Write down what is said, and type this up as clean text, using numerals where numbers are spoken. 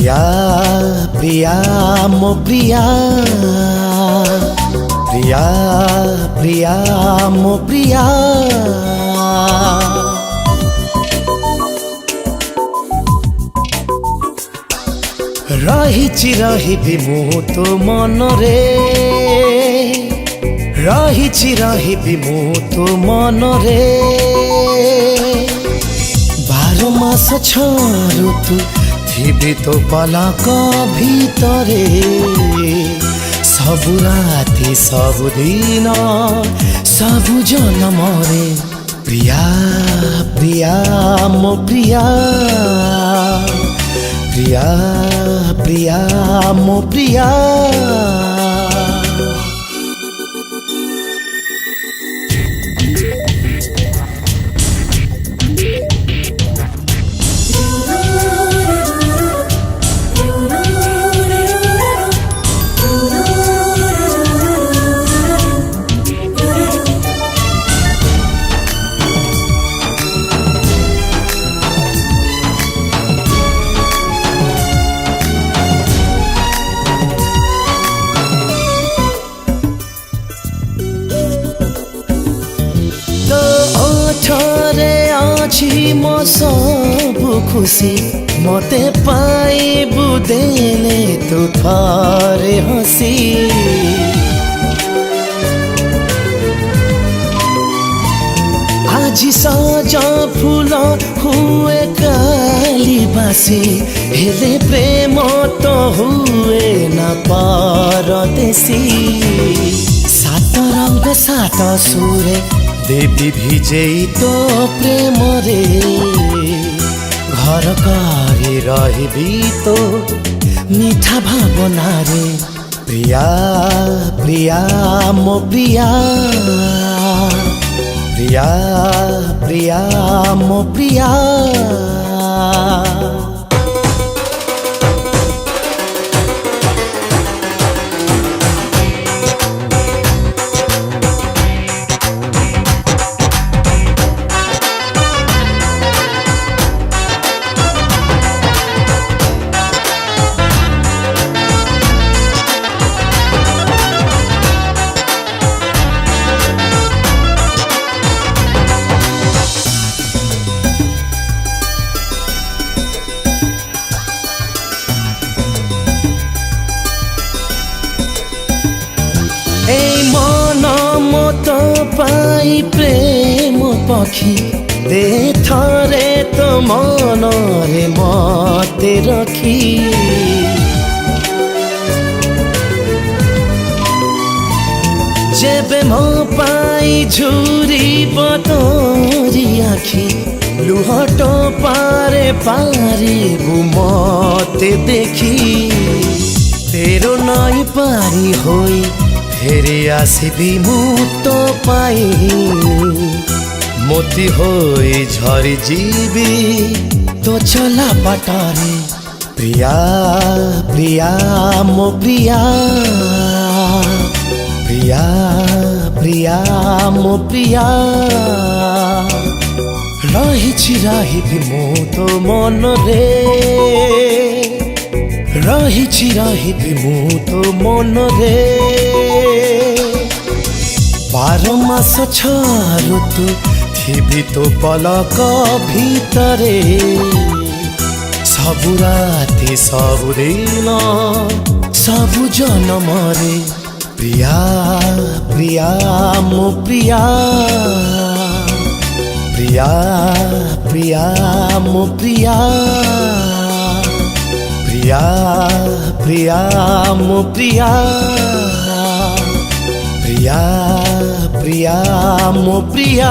प्रिया प्रिया मो प्रिया प्रिया प्रिया मो प्रिया रही मु तो मन रे रही मु तो मन रे 12 मास छारु तू थी तो पलक भीतरे सबु राति सबु दिन सबु जनम रे प्रिया प्रिया मो प्रिया प्रिया प्रिया मो प्रिया मो सब खुशी मते पाइबु देले तू थारे हसी आज सजा फूल हुए काली बासी हेले प्रेम तो हुए न परदेसी सात रंग सात सुरे देवी भिजेई तो प्रेम रे घर करे रही तो मीठा भावना रे प्रिया प्रिया मो प्रिया प्रिया प्रिया मो प्रिया मन मत पाई प्रेम पक्षी दे थरे तो मन रे मते रखी जेबे मो पाई झुरी बतोरी आखी लुहट पारे पारे मते देखी तेरो नई पारी होई फेरे आसबी मु तो पाई मोती होई झरी जीवी तो चला पटारे प्रिया प्रिया मो प्रिया प्रिया प्रिया मो प्रिया रही मु तो मन रे रही मु तो मन रे 12 मास छारु तू थी तो पलक भीतरे सबु राति सबु दिन सबु जनम रे प्रिया प्रिया मो प्रिया प्रिया प्रिया मो प्रिया प्रिया प्रिया मो प्रिया प्रिया प्रिया मो प्रिया।